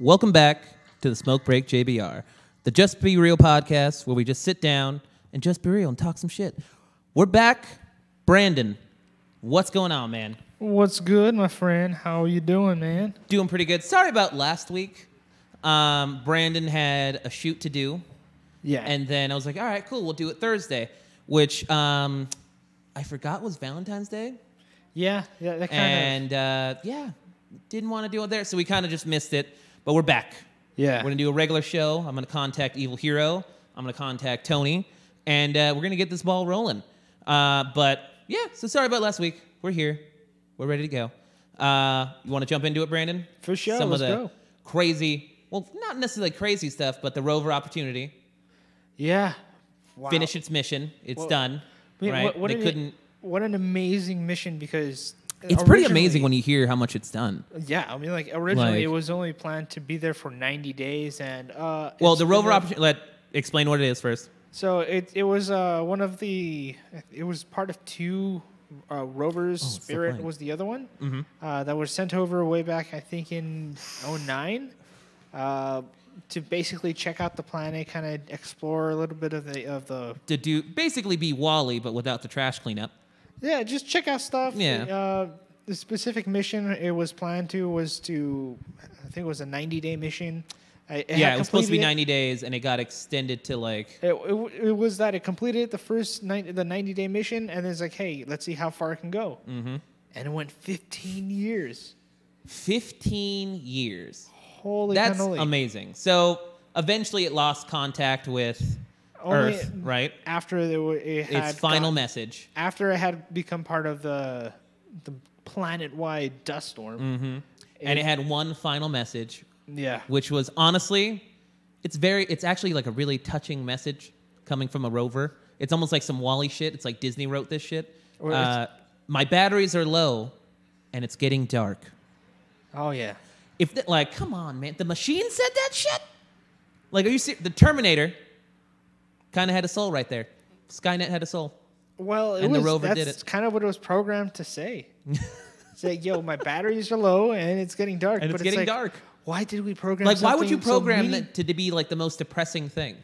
Welcome back to the Smoke Break JBR, the Just Be Real podcast where we just sit down and just be real and talk some shit. We're back. Brandon, what's going on, man? What's good, my friend? How are you doing, man? Doing pretty good. Sorry about last week. Brandon had a shoot to do. Yeah. And then I was like, all right, cool, we'll do it Thursday, which I forgot was Valentine's Day. Yeah, that kind of. And, didn't want to do it there, so we kind of just missed it. But we're back. Yeah. We're going to do a regular show. I'm going to contact Evil Hero. I'm going to contact Tony. And we're going to get this ball rolling. But, yeah, so sorry about last week. We're here. We're ready to go. You want to jump into it, Brandon? For sure, Some let's of the go. crazy, well, not necessarily crazy stuff, but the rover opportunity. Yeah. Wow. Finish its mission. It's done. I mean, right? What an amazing mission, because it's pretty amazing when you hear how much it's done. Yeah, I mean, like, originally it was only planned to be there for 90 days, and well, the rover opportunity. Explain what it is first. So it was one of the. It was part of two rovers. Spirit was the other one. Mm-hmm. That was sent over way back, I think, in 2009. To basically check out the planet, kind of explore a little bit of the. To do basically be Wall-E, but without the trash cleanup. Yeah, just check out stuff. Yeah. The specific mission it was planned to was to, I think it was a 90-day mission. It was supposed to be 90 days, and it got extended to like. It was that it completed the first the 90-day mission, and it's like, hey, let's see how far it can go. Mm-hmm. And it went 15 years. 15 years. Holy That's cannoli. Amazing. So eventually, it lost contact with Earth, right? After it had its final message. After it had become part of the planet-wide dust storm. Mm-hmm. And it had one final message. Yeah. Which was, honestly, it's actually like a really touching message coming from a rover. It's almost like some Wall-E shit. It's like Disney wrote this shit. My batteries are low, and it's getting dark. Oh, yeah. Come on, man. The machine said that shit? Like, are you serious? The Terminator kind of had a soul right there. Skynet had a soul. Well, the rover did it. That's kind of what it was programmed to say. Say, yo, my batteries are low and it's getting dark. And it's getting dark. Why did we program? Like, why would you program that to be like the most depressing thing?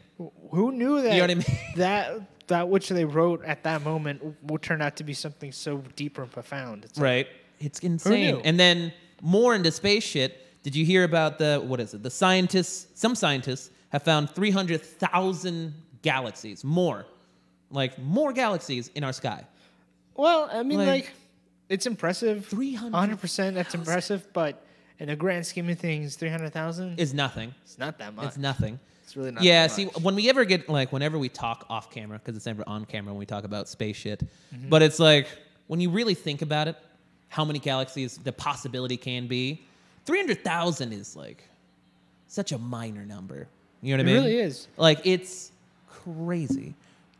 Who knew that? You know what I mean? that which they wrote at that moment would turn out to be something so deeper and profound. It's right. It's insane. Who knew? And then more into space shit. Did you hear about the scientists? Some scientists have found 300,000 galaxies, more galaxies in our sky. Well, I mean, it's impressive. 300%. That's impressive, but in the grand scheme of things, 300,000 is nothing. It's not that much. It's nothing. It's really not. Yeah. That See, much. whenever we talk off camera, because it's never on camera when we talk about space shit, but it's like when you really think about it, how many galaxies the possibility can be. 300,000 is like such a minor number. You know what I mean? It really is. Like, it's crazy.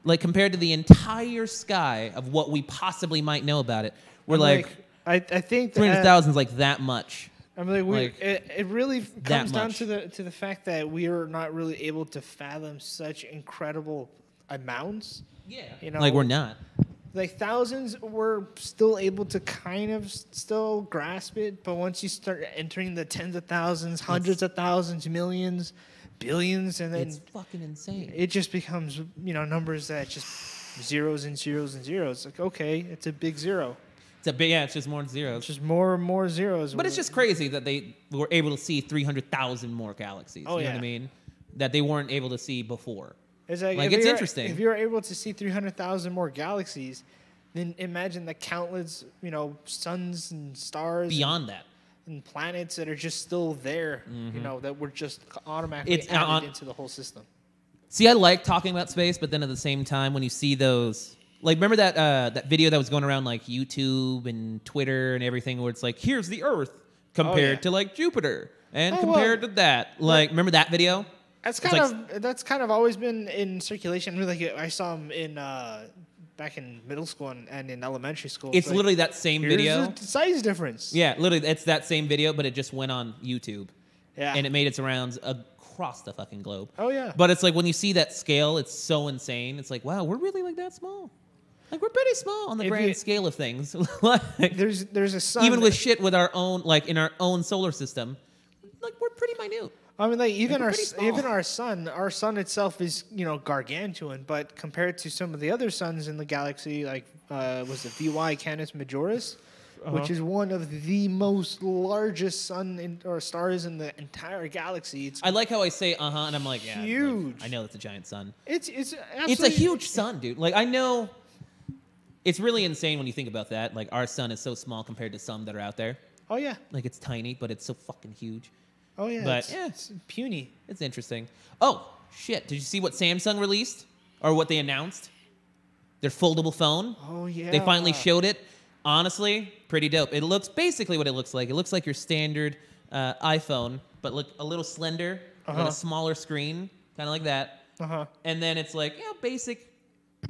Like, compared to the entire sky of what we possibly might know about it, we're I think 300,000 is like that much. I mean, it really comes down much. to the fact that we are not really able to fathom such incredible amounts. Yeah. You know, like, we're not. Like, thousands, we're still able to kind of still grasp it, but once you start entering the tens of thousands, hundreds of thousands, millions, billions, and then it's fucking insane. It just becomes, numbers that just zeros and zeros and zeros. Like, okay, it's a big zero. It's just more zeros. It's just more and more zeros. But it's just crazy that they were able to see 300,000 more galaxies. Oh, you know what I mean? That they weren't able to see before. It's it's interesting. If you're able to see 300,000 more galaxies, then imagine the countless, suns and stars beyond that, and planets that are just still there. That were just automatically added into the whole system. See, I like talking about space, but then at the same time, when you see those, like, remember that video that was going around like YouTube and Twitter and everything, where it's like, here's the Earth compared to like Jupiter and compared to that. Like, remember that video? That's kind of always been in circulation. I mean, like, I saw them in back in middle school and in elementary school. It's literally that same video. Here's the size difference. Yeah, literally, it's that same video, but it just went on YouTube. Yeah, and it made its rounds across the fucking globe. Oh yeah. But it's like when you see that scale, it's so insane. It's like, wow, we're really like that small. Like, we're pretty small on the grand scale of things. Like, there's a sun. Even with shit with our own, like, in our own solar system, like, we're pretty minute. I mean, like even Like, our sun itself is gargantuan, but compared to some of the other suns in the galaxy, like was it VY Canis Majoris, which is one of the most largest or stars in the entire galaxy. It's I like how I say and I'm like, yeah, huge. like, I know it's a giant sun. It's It's a huge sun, dude. Like I know, it's really insane when you think about that. Like our sun is so small compared to some that are out there. Oh yeah. Like it's tiny, but it's so fucking huge. Oh yeah. But it's puny. It's interesting. Oh shit! Did you see what Samsung released or what they announced? Their foldable phone. Oh yeah. They finally showed it. Honestly, pretty dope. It looks basically what it looks like. It looks like your standard iPhone, but look a little slender, with a smaller screen, kind of like that. And then it's like basic,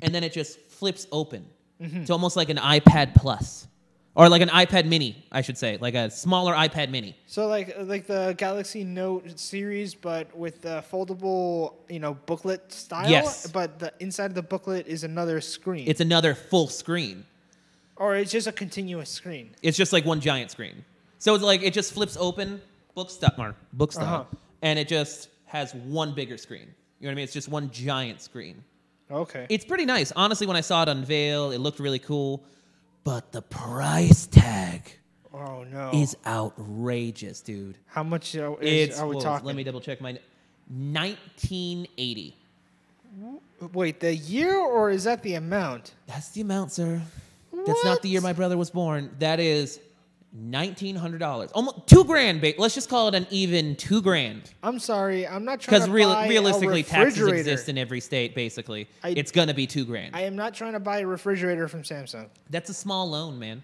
and then it just flips open. It's almost like an iPad Plus. Or like an iPad Mini, I should say, like a smaller iPad Mini. So like the Galaxy Note series, but with the foldable, booklet style. Yes. But the inside of the booklet is another screen. It's another full screen. Or it's just a continuous screen. It's just like one giant screen. So it's like it just flips open, book style, and it just has one bigger screen. You know what I mean? It's just one giant screen. Okay. It's pretty nice. Honestly, when I saw it unveil, it looked really cool. But the price tag is outrageous, dude. How much are we talking? Let me double check my 1980. Wait, the year or is that the amount? That's the amount, sir. What? That's not the year my brother was born. That is $1,900. Almost $2,000. Let's just call it an even $2,000. I'm sorry, I'm not trying to buy realistically, a taxes refrigerator. exist in every state. Basically, it's gonna be $2,000. I am not trying to buy a refrigerator from Samsung. That's a small loan, man.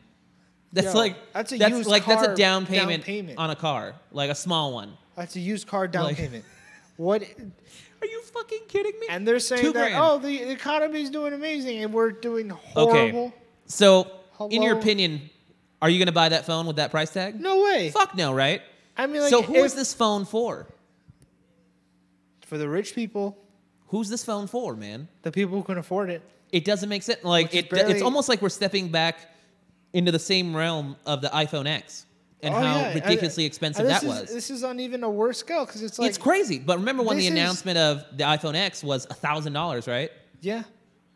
That's that's a down payment on a car, like a small one. That's a used car down payment. What? Are you fucking kidding me? And they're saying that the economy is doing amazing and we're doing horrible. Okay, so in your opinion, are you going to buy that phone with that price tag? No way. Fuck no, right? I mean, like, so who is this phone for? For the rich people. Who's this phone for, man? The people who can afford it. It doesn't make sense. Like it's almost like we're stepping back into the same realm of the iPhone X and how ridiculously expensive that was. This is on even a worse scale because it's like it's crazy. But remember when the announcement of the iPhone X was $1,000, right? Yeah.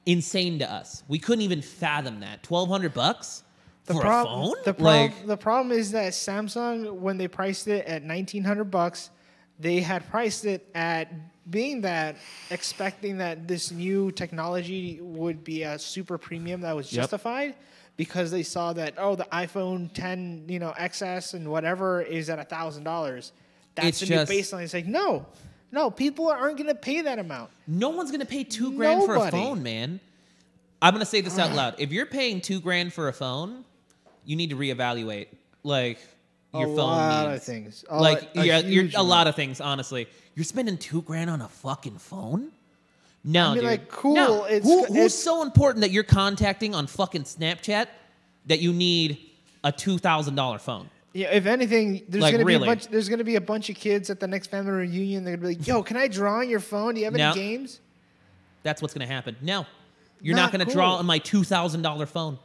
Insane to us. We couldn't even fathom that. $1,200. For a phone? The problem is that Samsung, when they priced it at $1,900, they had priced it at expecting that this new technology would be a super premium that was justified because they saw that the iPhone 10, XS and whatever is at $1,000. That's the new baseline. It's like no, people aren't going to pay that amount. No one's going to pay $2,000 for a phone, man. I'm going to say this out loud. If you're paying $2,000 for a phone, you need to reevaluate your phone needs. A lot of things. A lot of things. Honestly, you're spending $2,000 on a fucking phone. No, I mean, dude. like, cool. No. Who's so important that you're contacting on fucking Snapchat that you need a $2,000 phone? Yeah, if anything, there's gonna be a bunch of kids at the next family reunion. They're gonna be like, "Yo, can I draw on your phone? Do you have any games?" That's what's gonna happen. No, you're not gonna draw on my $2,000 phone.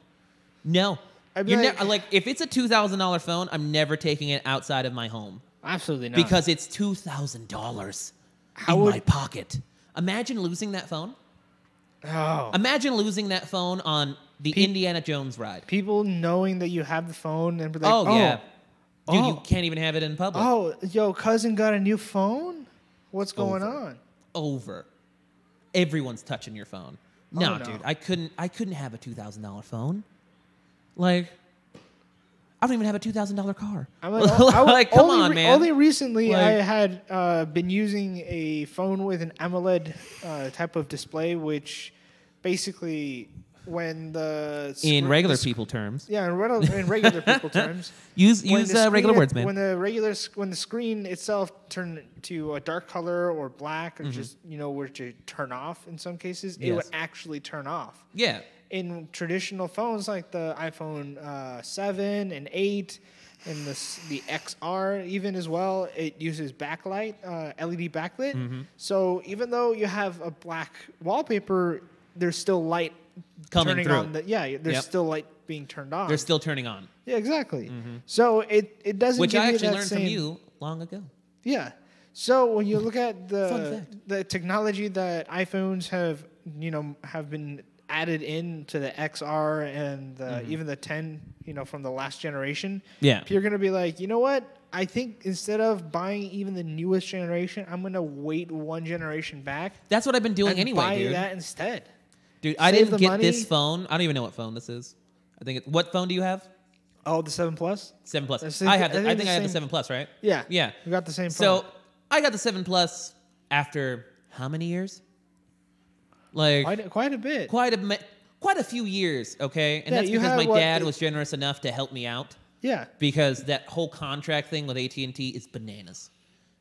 No. If it's a $2,000 phone, I'm never taking it outside of my home. Absolutely not. Because it's $2,000 in my pocket. Imagine losing that phone. Oh. Imagine losing that phone on the Indiana Jones ride. People knowing that you have the phone and be like, yeah. Dude, you can't even have it in public. Oh, yo, cousin got a new phone? What's going on? Over. Everyone's touching your phone. No, dude, I couldn't have a $2,000 phone. Like, I don't even have a $2,000 car. Come on, man. Only recently, I had been using a phone with an AMOLED type of display, which basically, when in regular people terms, in regular people terms, use regular words, man. When the screen itself turned to a dark color or black, or just were to turn off in some cases, it would actually turn off. Yeah. In traditional phones like the iPhone 7 and 8 and the XR even as well, it uses backlight, LED backlit. So even though you have a black wallpaper, there's still light turning on. There's still light being turned on. They're still turning on. Yeah, exactly. So it doesn't. Which give I you actually that learned from you long ago. Yeah. So when you look at Fun the technology that iPhones have been added into the XR and even the 10, from the last generation. Yeah. You're going to be like, you know what? I think instead of buying even the newest generation, I'm going to wait one generation back. That's what I've been doing and anyway, buy dude. that instead. Dude, I Save didn't the get money. this phone. I don't even know what phone this is. What phone do you have? Oh, the 7 Plus? 7 Plus. That's I have. I I think think the I have the same- 7 Plus, right? Yeah. Yeah. We got the same phone. So I got the 7 Plus after how many years? Like quite a bit. quite a few years, okay? And Yeah, that's you because had my dad was generous enough to help me out. Yeah. Because that whole contract thing with AT&T is bananas.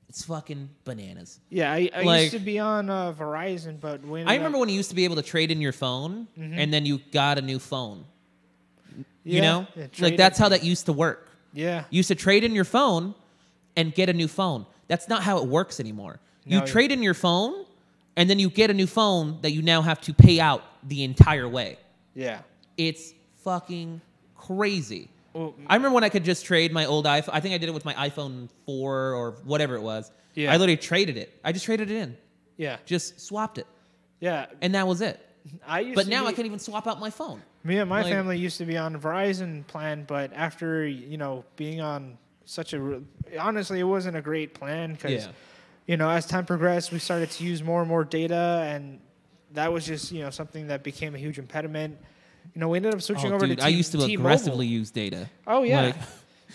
It's fucking bananas. Yeah, I Like- used to be on Verizon, but when I remember when you used to be able to trade in your phone, and then you got a new phone. You Yeah, know? yeah, Like, trade that's it. how that used to work. Yeah. You used to trade in your phone and get a new phone. That's not how it works anymore. You No, trade in your phone, and then you get a new phone that you now have to pay out the entire way. Yeah. It's fucking crazy. Well, I remember when I could just trade my old iPhone. I think I did it with my iPhone 4 or whatever it was. Yeah. I literally traded it. I just traded it in. yeah. Just swapped it. Yeah. And that was it. I used But to now be, I can't even swap out my phone. Me and my like- family used to be on a Verizon plan, but after, being on honestly, it wasn't a great plan because, Yeah. as time progressed, we started to use more and more data, and that was just, something that became a huge impediment. We ended up switching over dude, to I used to T-Mobile. aggressively use data. Oh, yeah. Like,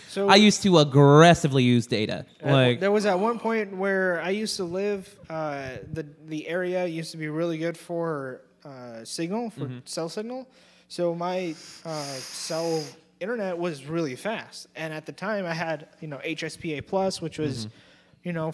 So I used to aggressively use data. Like, there was at one point where I used to live. The area used to be really good for signal, for cell signal. So my cell internet was really fast, and at the time I had HSPA plus, which was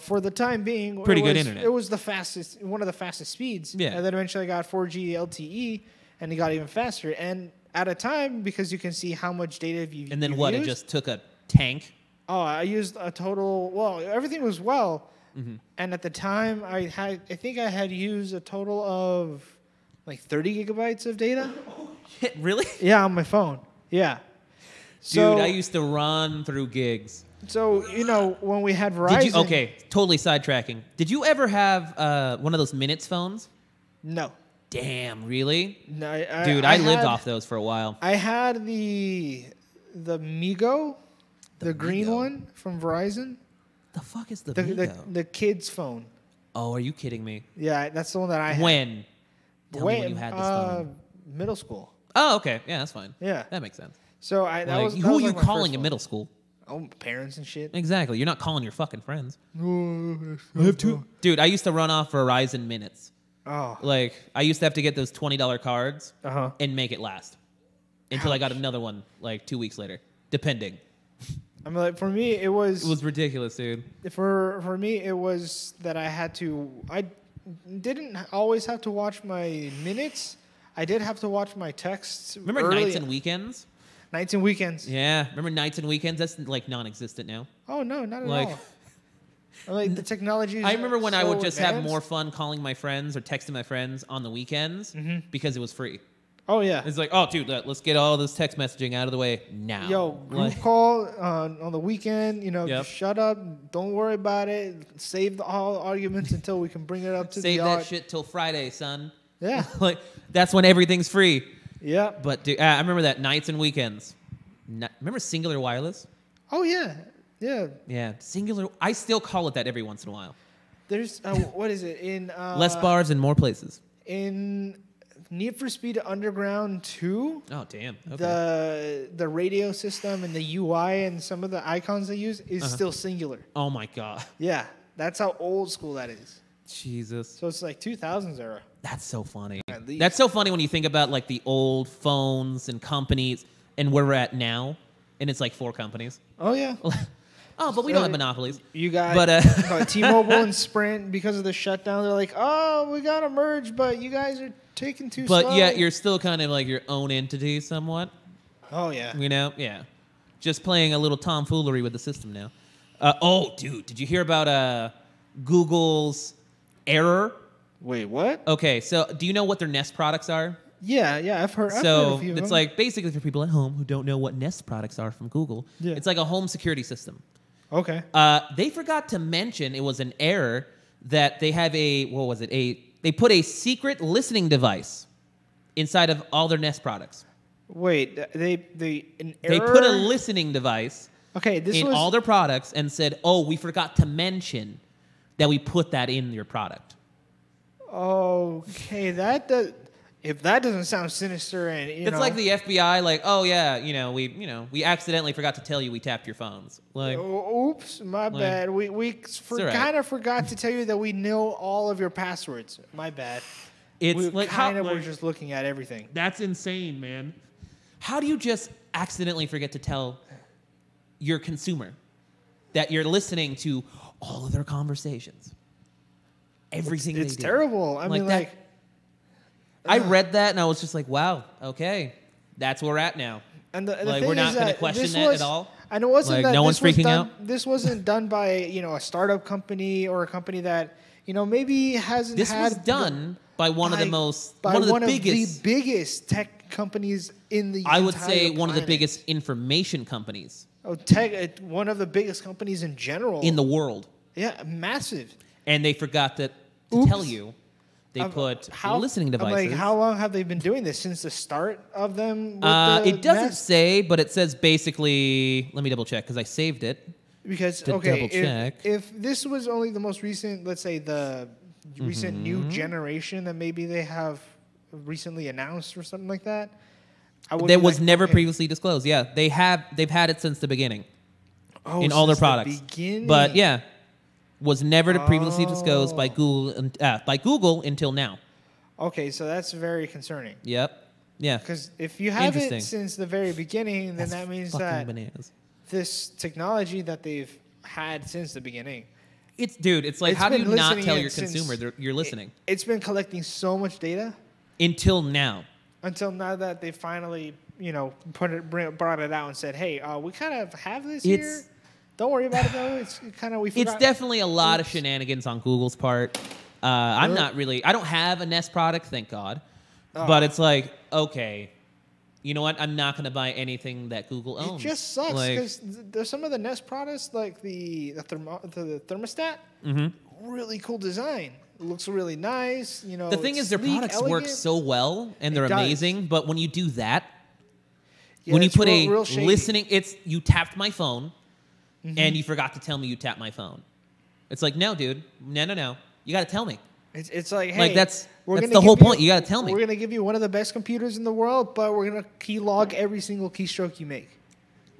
for the time being Pretty good was- internet. It was the fastest, one of the fastest speeds. Yeah. And then eventually I got 4G LTE, and it got even faster. And at a time, because you can see how much data you've and then you've what? It used, just took a tank. Oh, I used a total. Well, everything was well, and at the time, I think I had used a total of like 30 gigabytes of data. Really? Yeah, on my phone. Yeah. So, Dude, I used to run through gigs. So when we had Verizon. Did you? Okay, totally sidetracking. Did you ever have one of those minutes phones? No. Damn, really? No, Dude, I lived off those for a while. I had the Migo, the green Migo? one from Verizon. The fuck is the The Migo? the kids phone. Oh, are you kidding me? Yeah, that's the one that I had. When? Tell me when you had this phone. Middle school. Oh, okay. Yeah, that's fine. Yeah. That makes sense. So that Like, was. who that are was you like my calling first in phone. middle school? Oh, parents and shit. Exactly. You're not calling your fucking friends. I have two. Dude, I used to run off Verizon minutes. Oh. Like, I used to have to get those $20 cards Uh-huh. and make it last until I got another one like 2 weeks later, depending. I mean, like, for me, it was. It was ridiculous, dude. For me, it was that I had to. I didn't always have to watch my minutes. I did have to watch my texts. Remember early- nights and weekends? Nights and weekends. Yeah. Remember nights and weekends? That's like non-existent now. Oh no, not at Like- all. Like the technology. Is I remember when I so would just have advanced. more fun calling my friends or texting my friends on the weekends because it was free. Oh yeah. It's like, oh, dude, let's get all this text messaging out of the way now. Yo, group Like, call on the weekend. Yep. Just shut up. Don't worry about it. Save all arguments until we can bring it up to save the that art. shit till Friday, son. Yeah. Like, that's when everything's free. Yeah. But dude, I remember that nights and weekends. Remember Singular Wireless? Oh yeah. Yeah. Yeah, Singular. I still call it that every once in a while. There's what is it in Less bars and more places. in Need for Speed Underground 2? Oh, damn. Okay. The radio system and the UI and some of the icons they use is still singular. Oh my god. Yeah, that's how old school that is. Jesus. So it's like 2000s era. That's so funny. At least. That's so funny when you think about like the old phones and companies and where we're at now, and it's like 4 companies. Oh yeah. Oh, but we don't have monopolies. You got But, T-Mobile and Sprint because of the shutdown. They're like, oh, we got to merge, but you guys are taking too slow. But yet you're still kind of like your own entity somewhat. Oh yeah. You know? Yeah. Just playing a little tomfoolery with the system now. Oh, dude, did you hear about Google's error? Wait, what? Okay, so do you know what their Nest products are? Yeah, I've heard. I've heard So a few of it's them. like basically for people at home who don't know what Nest products are from Google, Yeah. it's like a home security system. Okay. They forgot to mention it was an error that they have they put a secret listening device inside of all their Nest products. Wait, an error? They put a listening device in all their products and said, "Oh, we forgot to mention that we put that in your product." Okay, if that doesn't sound sinister and it's like the FBI, like, "Oh yeah, we accidentally forgot to tell you we tapped your phones." Like, oops, my bad. We kind of forgot to tell you that we know all of your passwords. My bad. It's we're just looking at everything. That's insane, man. How do you just accidentally forget to tell your consumer that you're listening to all of their conversations? Everything they do. It's terrible. I mean, I read that and I was just like, wow, okay, that's where we're at now. And the we're not going to question that at all. And it wasn't that no one's freaking out. This wasn't done by a startup company or a company that maybe hasn't. This was done by one of the biggest tech companies in the. I would say one of the biggest information companies. One of the biggest companies in general in the world. Yeah, massive. And they forgot to tell you. They put listening devices. How long have they been doing this? Since the start of them? It doesn't say, but it says basically. Let me double check because I saved it. Because double check. If this was only the most recent, let's say the recent new generation that maybe they have recently announced or something like that, that was never previously disclosed. Yeah, they've had it since the beginning in all their products. But yeah. Was never previously disclosed by Google until now. Okay, so that's very concerning. Yep. Yeah. Because if you have it since the very beginning, then that means that this technology that they've had since the beginning. It's like, how do you not tell your consumer you're listening? It's been collecting so much data. Until now. Until now that they finally, brought it out and said, hey, we kind of have this here. Don't worry about it though. It's kind of It's definitely a lot of shenanigans on Google's part. I don't have a Nest product, thank God. But it's like, okay, you know what? I'm not going to buy anything that Google owns. It just sucks because there's some of the Nest products, like the thermostat, really cool design. It looks really nice. The thing is, their products work so well and they're amazing. But when you do that, when you put a listening, you tapped my phone. And you forgot to tell me you tapped my phone. It's like, no, dude. No. You got to tell me. It's like, hey, that's the whole point. You got to tell me. We're going to give you one of the best computers in the world, but we're going to keylog every single keystroke you make.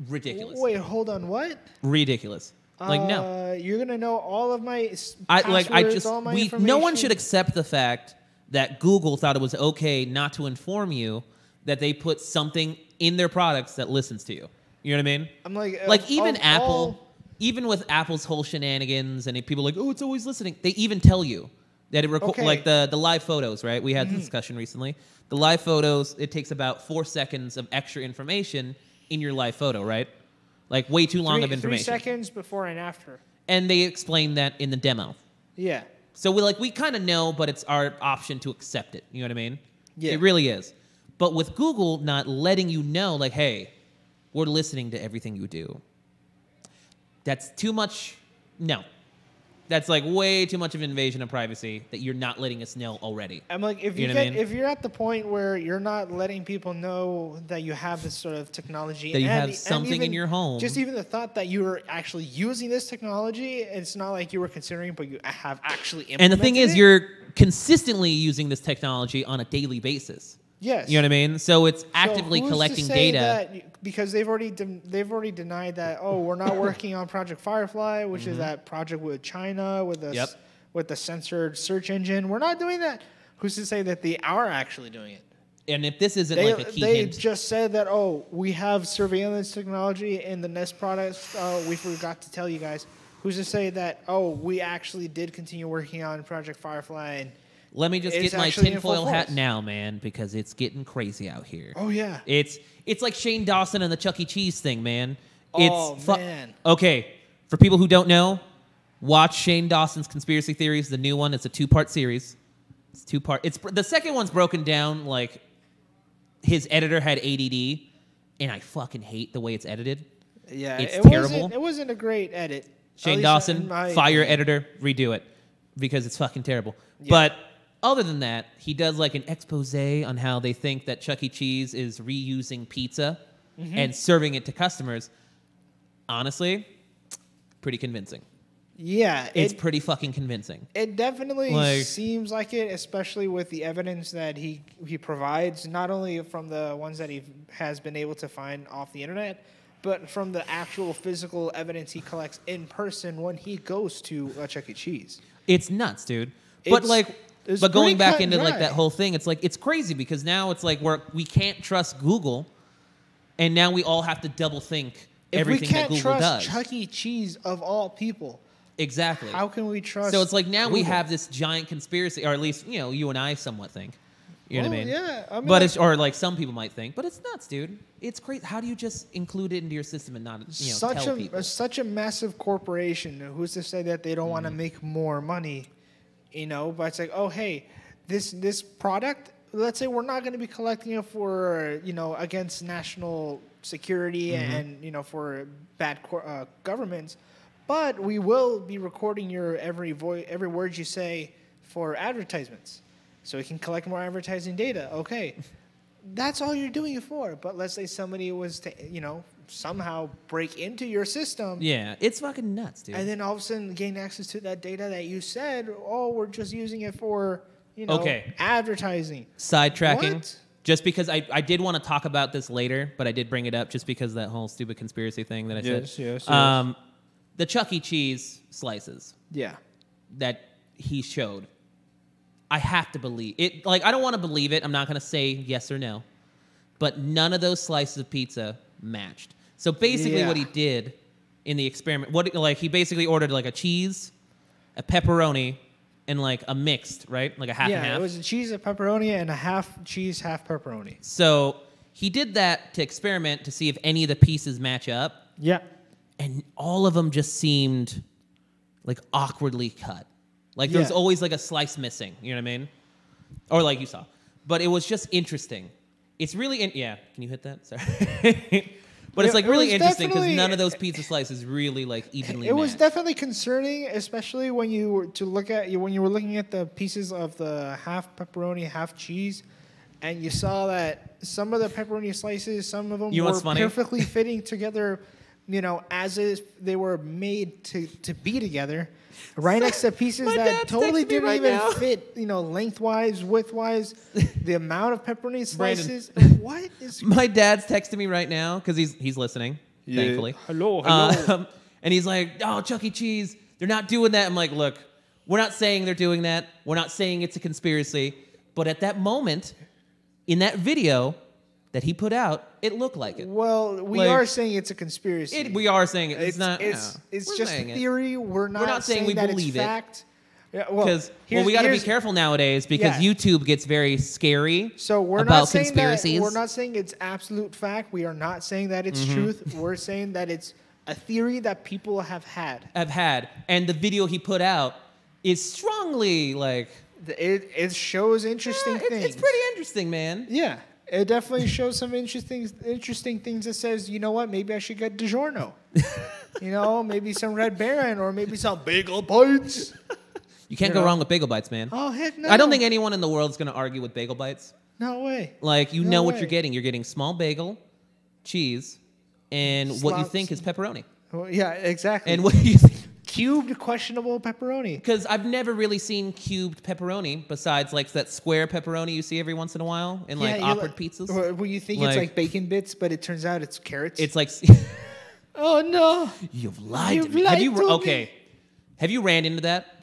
Ridiculous. Wait, hold on. What? Ridiculous. No. You're going to know all of my passwords, all my information. No one should accept the fact that Google thought it was okay not to inform you that they put something in their products that listens to you. You know what I mean? I'm like even Apple, even with Apple's whole shenanigans, and people are like, oh, it's always listening. They even tell you that it like the live photos, right? We had the discussion recently. The live photos, it takes about 4 seconds of extra information in your live photo, right? Like way too long of information. 3 seconds before and after. And they explain that in the demo. Yeah. So we kind of know, but it's our option to accept it. You know what I mean? Yeah. It really is. But with Google not letting you know, like, hey, we're listening to everything you do. That's too much. No. That's like way too much of an invasion of privacy that you're not letting us know already. I'm like, if you're at the point where you're not letting people know that you have this sort of technology, that you have something in your home, just even the thought that you were actually using this technology, it's not like you were considering, but you have actually implemented it. And the thing is, you're consistently using this technology on a daily basis. Yes. You know what I mean? So it's actively collecting data. Because they've already denied that, we're not working on Project Firefly, which is that project with China with the censored search engine. We're not doing that. Who's to say that they are actually doing it? And if this isn't like a key hint. They just said that, we have surveillance technology in the Nest products. We forgot to tell you guys. Who's to say that, we actually did continue working on Project Firefly and let me just get my tinfoil hat now, man, because it's getting crazy out here. Oh, yeah. It's like Shane Dawson and the Chuck E. Cheese thing, man. Man. Okay, for people who don't know, watch Shane Dawson's Conspiracy Theories, the new one. It's a 2-part series. It's 2-part. The second one's broken down like his editor had ADD, and I fucking hate the way it's edited. Yeah, It's it terrible. It wasn't a great edit. At Shane least Dawson, in my fire opinion. editor, redo it because it's fucking terrible. Yeah. But other than that, he does like an expose on how they think that Chuck E. Cheese is reusing pizza and serving it to customers. Honestly, pretty convincing. Yeah, It's pretty fucking convincing. It definitely Like- seems like it, especially with the evidence that he provides, not only from the ones that he has been able to find off the internet, but from the actual physical evidence he collects in person when he goes to Chuck E. Cheese. It's nuts, dude. But It's but going pretty back cut and into like dry. that whole thing, it's like it's crazy because now it's like we can't trust Google, and now we all have to double think If we everything that can't Google trust does. Chuck E. Cheese of all people, Exactly. how can we trust? So it's like now we Google? have this giant conspiracy, or at least you and I somewhat think. You know what I Well, mean? yeah, I mean, But like- it's or like some people might think, but it's nuts, dude. It's crazy. How do you just include it into your system and not tell people? Such a massive corporation. Who's to say that they don't want to Mm-hmm. make more money? But it's like, oh hey, this product. Let's say we're not going to be collecting it for against national security Mm-hmm. and for bad governments, but we will be recording your every word you say for advertisements, so we can collect more advertising data. Okay. That's all you're doing it for. But let's say somebody was to, somehow break into your system. Yeah, it's fucking nuts, dude. And then all of a sudden gain access to that data that you said, oh, we're just using it for, Okay. advertising. Sidetracking. What? Just because I did want to talk about this later, but I did bring it up just because of that whole stupid conspiracy thing that I said. Yes. The Chuck E. Cheese slices Yeah. that he showed, I have to believe it. Like, I don't want to believe it. I'm not going to say yes or no. But none of those slices of pizza matched. So basically Yeah. what he did in the experiment, he basically ordered like a cheese, a pepperoni, and like a mixed, right? Like a half and half. It was a cheese, a pepperoni, and a half cheese, half pepperoni. So he did that to experiment to see if any of the pieces match up. Yeah. And all of them just seemed like awkwardly cut. Like there was Yeah. always like a slice missing. You know what I mean? Or like you saw. But it was just interesting. It's really, yeah. Can you hit that? Sorry. But it's Yeah, like it really was interesting because definitely- none of those pizza slices really like evenly It was matched. definitely concerning, especially when you were when you were looking at the pieces of the half pepperoni, half cheese, and you saw that some of the pepperoni slices, some of them You know were what's funny? perfectly fitting together, as if they were made to be together, right next to pieces My that dad's totally texting me didn't right even now. fit, lengthwise, widthwise, the amount of pepperoni Brandon. slices. What is? My dad's texting me right now because he's listening, thankfully. Hello. And he's like, oh, Chuck E. Cheese, they're not doing that. I'm like, look, we're not saying they're doing that. We're not saying it's a conspiracy. But at that moment, in that video that he put out, it looked like it. Well, we Like- are saying it's a conspiracy. We are saying it. It's It's not. It's no, it's we're just saying it. theory. We're not saying we that believe it's it. fact. Yeah, Because here's- we got to be here's- careful nowadays because Yeah. YouTube gets very scary So we're about not saying conspiracies. that. We're not saying it's absolute fact. We are not saying that it's Mm-hmm. truth. We're saying that it's a theory that people have had. I've had, and the video he put out is strongly like It shows interesting things. it's pretty interesting, man. Yeah, it definitely shows some interesting things that says, you know what, maybe I should get DiGiorno. Maybe some Red Baron or maybe some Bagel Bites. You can't You go know? wrong with bagel bites, man. Oh heck no! I don't think anyone in the world is going to argue with bagel bites. No way. Like, you No know what way. you're getting. You're getting small bagel, cheese, and what you Slots. think is pepperoni. Well, yeah, exactly. And what do you think? Cubed questionable pepperoni. Because I've never really seen cubed pepperoni besides like that square pepperoni you see every once in a while in like you awkward pizzas. Where you think it's Like- like bacon bits, but it turns out it's carrots. It's like oh no. you've lied You've to me. lied to me. Okay. Have you ran into that?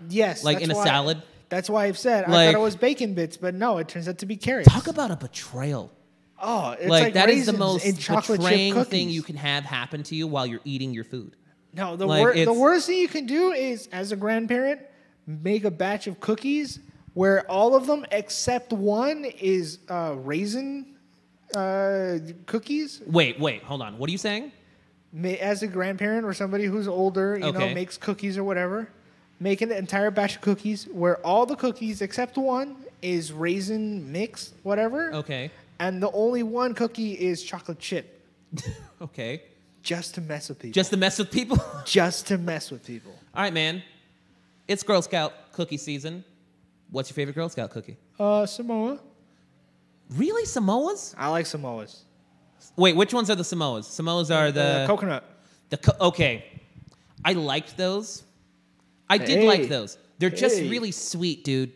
Yes. Like that's in a why- salad? That's why I've said I Like- thought it was bacon bits, but no, it turns out to be carrots. Talk about a betrayal. Oh, it's Like that is the raisins most in chocolate chip betraying cookies. thing you can have happen to you while you're eating your food. No, the Like, the it's- worst thing you can do is, as a grandparent, make a batch of cookies where all of them except one is raisin cookies. Wait, hold on. What are you saying? As a grandparent or somebody who's older, Okay. makes cookies or whatever, make an entire batch of cookies where all the cookies except one is raisin mix, whatever, Okay. and the only one cookie is chocolate chip. Okay. Just to mess with people. Just to mess with people? Just to mess with people. All right, man. It's Girl Scout cookie season. What's your favorite Girl Scout cookie? Samoa. Really? Samoas? I like Samoas. Wait, which ones are the Samoas? Samoas are the... coconut. Okay. I liked those. I did like those. They're just really sweet, dude.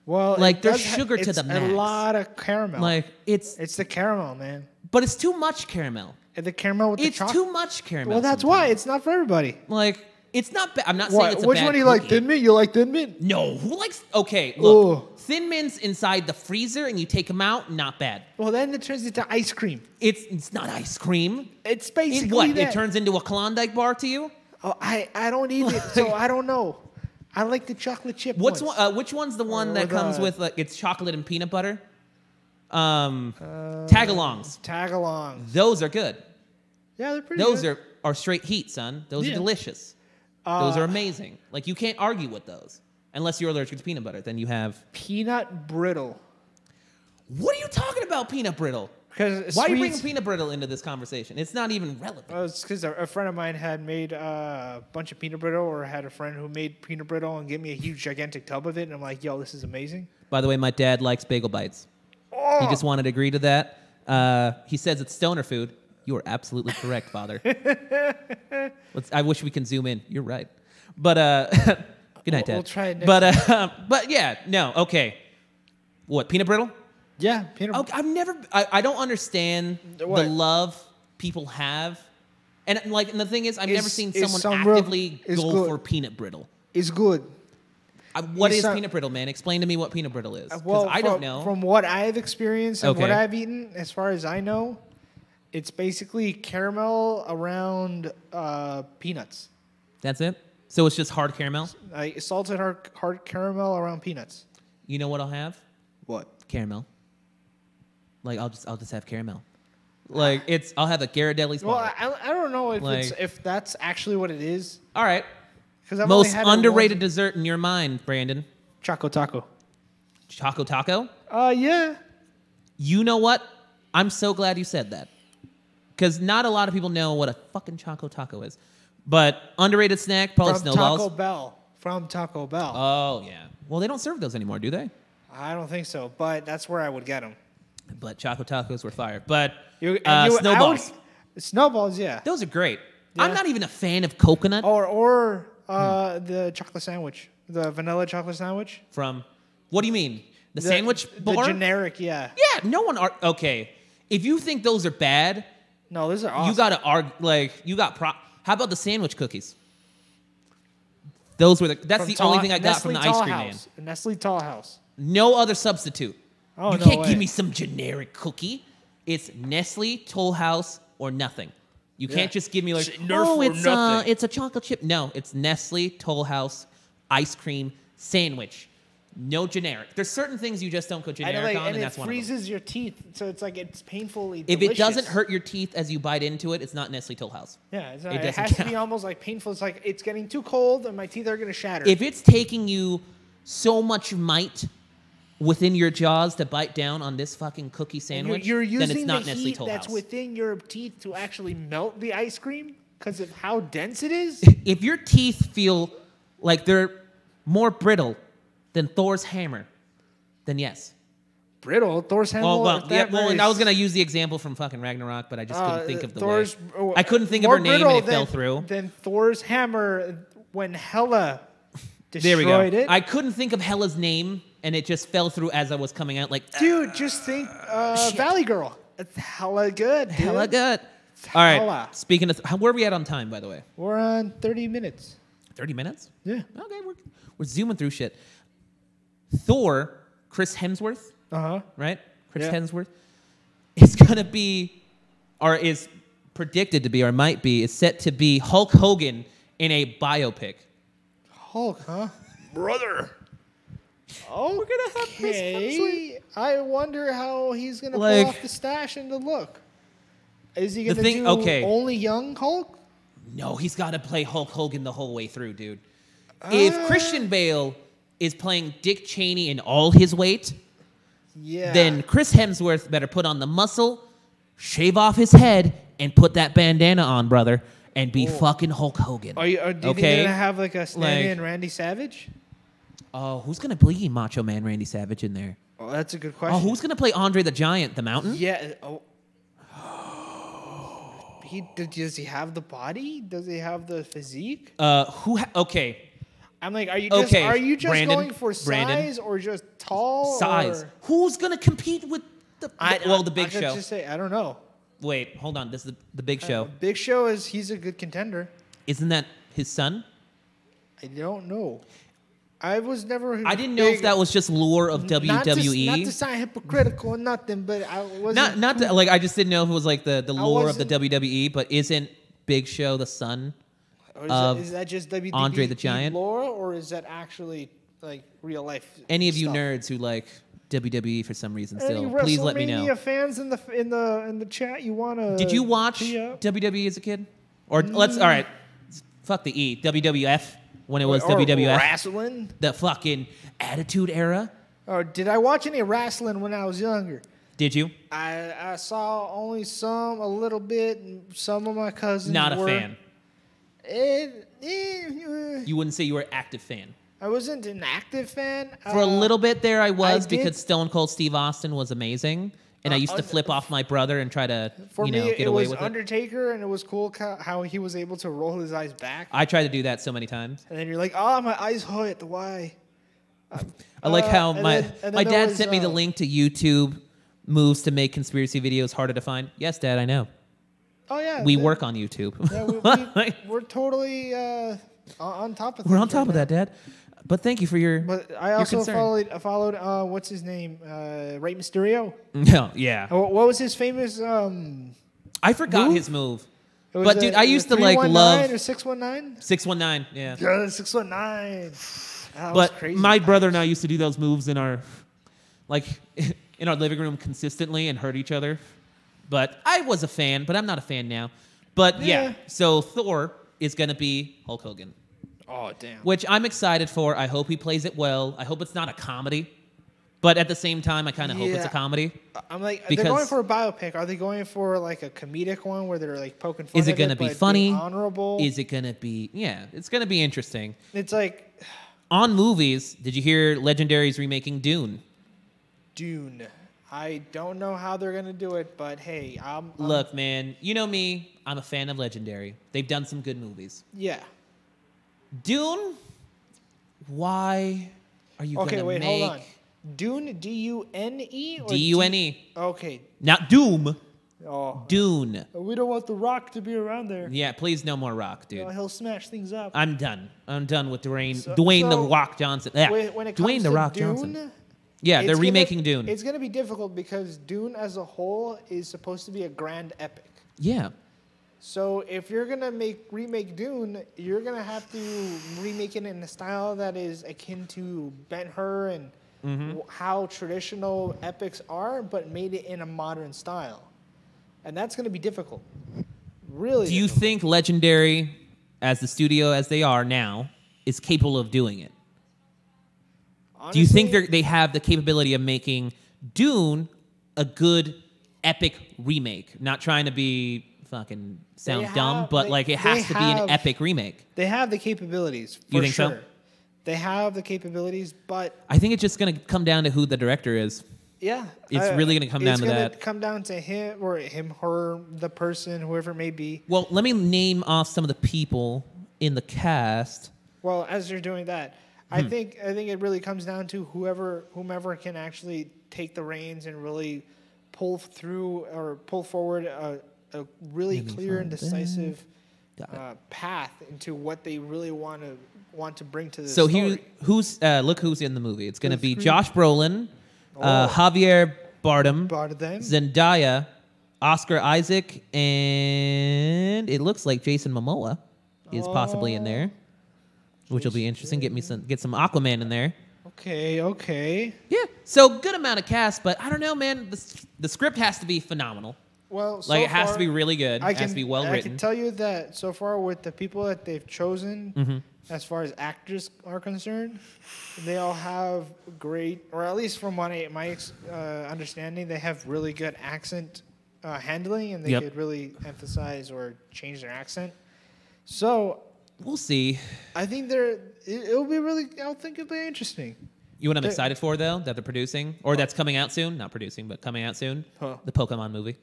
Well, like, there's sugar to the max. It's a lot of caramel. Like, it's the caramel, man. But it's too much caramel. And the caramel with the chocolate. It's too much caramel. Well, that's why. It's not for everybody. Like, it's not bad. I'm not saying it's a Which bad one do you cookie. like? Thin Mint? You like Thin Mint? No. Who likes... Okay, look. Ooh. Thin Mints inside the freezer and you take them out, not bad. Well, then it turns into ice cream. It's not ice cream. It's basically What? that. It turns into a Klondike bar to you? Oh, I don't eat it, so I don't know. I like the chocolate chip Which ones. which one's the one that comes with like it's chocolate and peanut butter? Tagalongs. Tagalongs. Those are good. Yeah, they're pretty Those good. are straight heat, son. Those are delicious. Those are amazing. Like you can't argue with those unless you're allergic to peanut butter. Then you have peanut brittle. What are you talking about, peanut brittle? Why are you bringing peanut brittle into this conversation? It's not even relevant. Well, it's because a friend of mine had made a bunch of peanut brittle, or had a friend who made peanut brittle and gave me a huge, gigantic tub of it, and I'm like, yo, this is amazing. By the way, my dad likes bagel bites. Oh. He just wanted to agree to that. He says it's stoner food. You are absolutely correct, Father. I wish we can zoom in. You're right. But good night, Dad. We'll try it next time. But yeah, no, okay. What, peanut brittle? Yeah, peanut brittle. I don't understand the love people have. And the thing is, I've never seen someone actively go for peanut brittle. It's good. What is peanut brittle, man? Explain to me what peanut brittle is. Because I don't know. From what I've experienced and what I've eaten, as far as I know, it's basically caramel around peanuts. That's it? So it's just hard caramel? Salted hard caramel around peanuts. You know what I'll have? What? Caramel. Like I'll just have caramel. Like I'll have a Ghirardelli's bar. Well, I don't know if that's actually what it is. All right. Because most underrated dessert in your mind, Brandon. Choco Taco. Choco Taco? Yeah. You know what? I'm so glad you said that. Because not a lot of people know what a fucking Choco Taco is. But underrated snack, probably snowballs. From Taco Bell. Oh, yeah. Well, they don't serve those anymore, do they? I don't think so, but that's where I would get them. But Choco Tacos were fire. But snowballs. Snowballs, yeah. Those are great. Yeah. I'm not even a fan of coconut. Or the chocolate sandwich. The vanilla chocolate sandwich. From, what do you mean? The sandwich bar? The generic, yeah. Yeah, no one... Okay, if you think those are bad... No, those are awesome. You got to argue... How about the sandwich cookies? Those were that's the only thing I got from the ice cream man. Nestle Tall House. No other substitute. Oh, you can't give me some generic cookie. It's Nestle, Toll House, or nothing. You can't just give me like, it's a chocolate chip. No, it's Nestle, Toll House, ice cream, sandwich. No generic. There's certain things you just don't go generic on, and that's one of them. And it freezes your teeth, so it's like it's painfully delicious. delicious. If it doesn't hurt your teeth as you bite into it, it's not Nestle Toll House. Yeah, it has to be almost like painful. It's like it's getting too cold, and my teeth are going to shatter. If it's taking you so much might within your jaws to bite down on this fucking cookie sandwich, you're using then it's not the Nestle heat Toll that's House. within your teeth to actually melt the ice cream because of how dense it is. If your teeth feel like they're more brittle than Thor's hammer, then yes. Brittle? Thor's hammer? And I was going to use the example from fucking Ragnarok, but I just couldn't think of the way. I couldn't think of her name and it fell through. Then Thor's hammer when Hela destroyed there we go. it. I couldn't think of Hela's name and it just fell through as I was coming out. Like, dude, just think Valley Girl. It's hella good, dude. Hella good. All right. Speaking of, where are we at on time, by the way? We're on 30 minutes. 30 minutes? Yeah. Okay, we're zooming through shit. Thor, Chris Hemsworth, right? Chris Hemsworth is gonna be, or is predicted to be, or might be, is set to be Hulk Hogan in a biopic. Hulk, huh? Brother. Oh, we're gonna have Chris Hemsworth. I wonder how he's gonna pull off the stash and the look. Is he gonna do only young Hulk? No, he's got to play Hulk Hogan the whole way through, dude. If Christian Bale is playing Dick Cheney in all his weight, then Chris Hemsworth better put on the muscle, shave off his head, and put that bandana on, brother, and be fucking Hulk Hogan. Do you think they're gonna have like a stand-in Randy Savage? Oh, who's gonna play Macho Man Randy Savage in there? Oh, that's a good question. Oh, who's gonna play Andre the Giant, the Mountain? Yeah. Oh. Does he have the body? Does he have the physique? Okay. I'm like, are you just going for size or just tall? Size. Or? Who's gonna compete with the Big Show? Just say, I don't know. Wait, hold on. This is the Big Show. Big Show he's a good contender. Isn't that his son? I don't know. I was never. I didn't know if that was just lore of WWE. Not to sound hypocritical or nothing, but I wasn't. I just didn't know if it was like the lore of the WWE. But isn't Big Show the son of is that just WWE Andre the Giant lore, or is that actually like real life? Any of stuff? you nerds who like WWE for some reason Any still, please let me know. WrestleMania fans in the chat, you wanna? Did you watch WWE as a kid? Or all right, fuck the E. WWF. When it was WWF. Wrestling? The fucking Attitude Era. Or did I watch any wrestling when I was younger? Did you? I saw only a little bit. Some of my cousins Not were. a fan. You wouldn't say you were an active fan. I wasn't an active fan. For a little bit there I was because Stone Cold Steve Austin was amazing. And I used to flip off my brother and try to, get away with it. It was Undertaker, and it was cool how he was able to roll his eyes back. I tried to do that so many times. And then you're like, oh, my eyes hurt. Why? I like how my dad sent me the link to YouTube moves to make conspiracy videos harder to find. Yes, Dad, I know. Oh, yeah. We work on YouTube. Yeah, we're totally on top of that. We're on top of that, Dad. But thank you for your. But I also followed what's his name, Rey Mysterio. No, yeah. What was his famous? I forgot his move. But dude, I used to like love. Or 619. 619, yeah. Yeah, 619. That but was crazy. My brother and I used to do those moves in our living room consistently and hurt each other. But I was a fan, but I'm not a fan now. But yeah, so Thor is gonna be Hulk Hogan. Oh, damn. Which I'm excited for. I hope he plays it well. I hope it's not a comedy. But at the same time, I kind of hope it's a comedy. I'm like, they're going for a biopic. Are they going for like a comedic one where they're like poking fun Is it going to be funny? Honorable? Is it going to be... Yeah, it's going to be interesting. It's like... On movies, did you hear Legendary's remaking Dune? Dune. I don't know how they're going to do it, but hey, Look, man, you know me. I'm a fan of Legendary. They've done some good movies. Yeah. Dune? Why are you going to make... Okay, wait, hold on. Dune, D-U-N-E? D-U-N-E. Okay. Not Doom. Oh. Dune. We don't want The Rock to be around there. Yeah, please no more Rock, dude. He'll smash things up. I'm done. I'm done with Dwayne The Rock Johnson. Yeah. When it comes Dwayne The Rock Dune, Johnson. Yeah, they're remaking Dune. It's going to be difficult because Dune as a whole is supposed to be a grand epic. Yeah. So if you're going to remake Dune, you're going to have to remake it in a style that is akin to Ben-Hur and how traditional epics are, but made it in a modern style. And that's going to be difficult. Really Do you think Legendary, as the studio as they are now, is capable of doing it? Honestly, do you think they have the capability of making Dune a good epic remake? Not trying to be fucking sound dumb, but like it has to be an epic remake. They have the capabilities. You think so? They have the capabilities, but I think it's just going to come down to who the director is. Yeah, it's really going to come down to that. It's going to come down to him or him, her, the person, whoever it may be. Well, let me name off some of the people in the cast. Well, as you're doing that, I think it really comes down to whomever can actually take the reins and really pull forward a really clear and decisive path into what they really want to bring to the story. So look who's in the movie. It's going to be Josh Brolin. Javier Bardem, Zendaya, Oscar Isaac, and it looks like Jason Momoa is possibly in there, which will be interesting. Get some Aquaman in there. Okay. Yeah, so good amount of cast, but I don't know, man. The script has to be phenomenal. Well, it has to be really good. It has to be well written. I can tell you that so far with the people that they've chosen, as far as actors are concerned, they all have great, or at least from my understanding, they have really good accent handling, and they Yep. could really emphasize or change their accent. So We'll see. I think it'll be really. I think it'll be interesting. You know what I'm excited for, though, that they're producing? Or that's coming out soon? Not producing, but coming out soon? Huh. The Pokemon movie.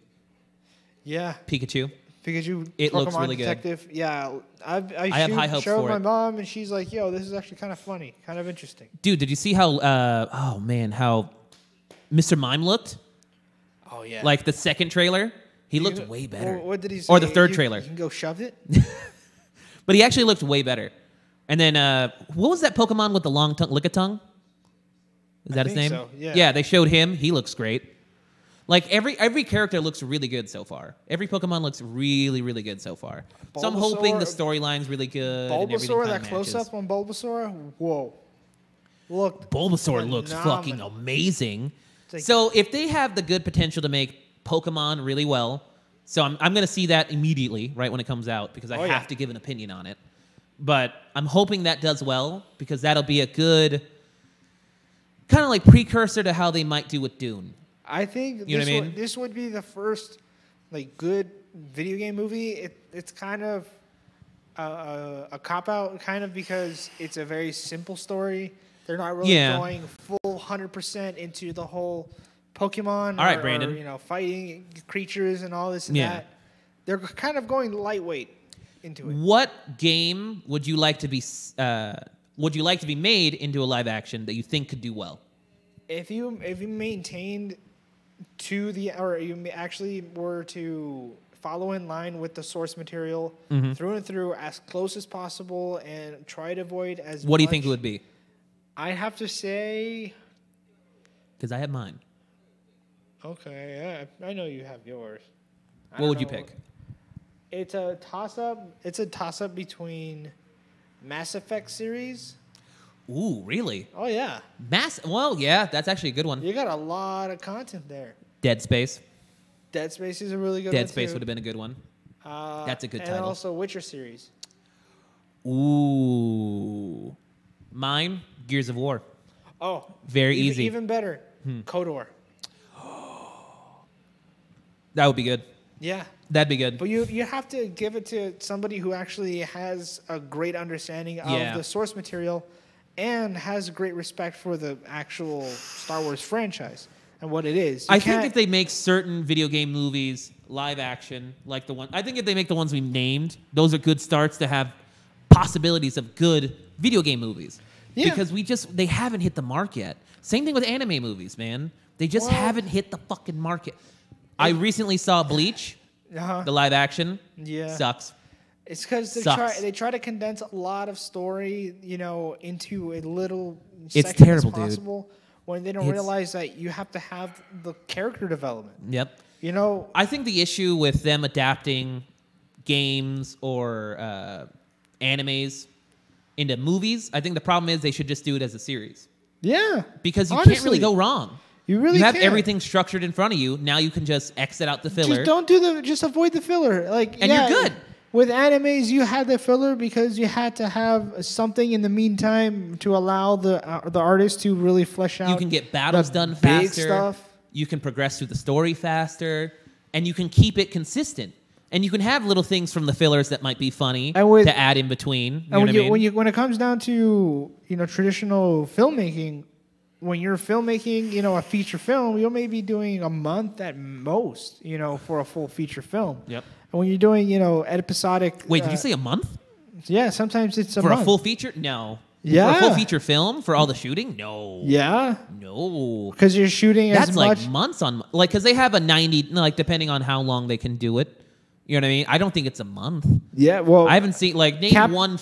Yeah, Pikachu. Pikachu. It Pokemon looks really good. Detective. Yeah, I have high hopes showed for my it. mom, and she's like, "Yo, this is actually kind of funny, kind of interesting." Dude, did you see how, how Mr. Mime looked? Oh yeah. Like the second trailer? He looked way better. What did he say? Or the third trailer. You can go shove it. But he actually looked way better. And then, what was that Pokemon with the long tongue? Lickitung? Is that his think name? so, yeah. Yeah, they showed him. He looks great. Like, every character looks really good so far. Every Pokemon looks really, really good so far. So I'm hoping the storyline's really good. and everything Bulbasaur, kinda that close matches. up on Bulbasaur. Whoa. Look. Bulbasaur looks fucking phenomenal. amazing. Like- So if they have the good potential to make Pokemon really well, so I'm going to see that immediately, right when it comes out, because I Oh, yeah. have to give an opinion on it. But I'm hoping that does well, because that'll be a good kind of like precursor to how they might do with Dune. I think You know what I mean? this would be the first like good video game movie. It's kind of a cop out, kind of, because it's a very simple story. They're not really Yeah. going full 100% into the whole Pokemon. All right, or, Brandon. fighting creatures and all this and Yeah. that. They're kind of going lightweight into it. What game would you like to be made into a live action that you think could do well? If you maintained you actually were to follow in line with the source material Mm-hmm. through and through as close as possible and try to avoid as What do you much- think it would be? I have to say, Because I have mine. okay, I know you have yours. I What don't would you know. pick? It's a toss-up. It's a toss-up between Mass Effect series. Ooh, really? Oh yeah, Well, yeah, that's actually a good one. you got a lot of content there. Dead Space. Dead Space is a really good Dead one Space too. would have been a good one. That's a good and title. also Witcher series. Ooh. Mine, Gears of War. Oh, Very easy. Hmm. Even better, KOTOR. That would be good. Yeah, That'd be good. but you have to give it to somebody who actually has a great understanding of Yeah. the source material and has great respect for the actual Star Wars franchise and what it is. I think if they make certain video game movies live action, like I think if they make the ones we named, those are good starts to have possibilities of good video game movies. Yeah. Because they haven't hit the mark yet. Same thing with anime movies, man. They just Well- haven't hit the fucking market. I recently saw Bleach, Uh-huh. the live action. Yeah. Sucks. It's because Sucks. they try to condense a lot of story, into a little It's second terrible, as dude. possible, when they don't It's- realize that you have to have the character development. Yep. You I think the issue with them adapting games or animes into movies, I think the problem is they should just do it as a series. yeah, Because you can't really Honestly. go wrong. You really have can't. everything structured in front of you. Now you can just exit out the filler. Just avoid the filler. And you're good. With animes, you had the filler because you had to have something in the meantime to allow the artist to really flesh out. You can get battles the done big faster. stuff. You can progress through the story faster, and you can keep it consistent. And you can have little things from the fillers that might be funny And to add in between. You know And what I mean? when it comes down to traditional filmmaking, when you're filmmaking a feature film, you'll maybe doing a month at most for a full feature film. Yep. And when you're doing episodic, Wait, did you say a month yeah? Sometimes it's a for month. a full feature? No. Yeah. For a full feature film for all the shooting? No. Yeah, No. because you're shooting as That's much. like months on, like, because they have a 90, like, depending on how long they can do it. You know what I mean? I don't think it's a month. Yeah, well, I haven't seen, like, name Cap- one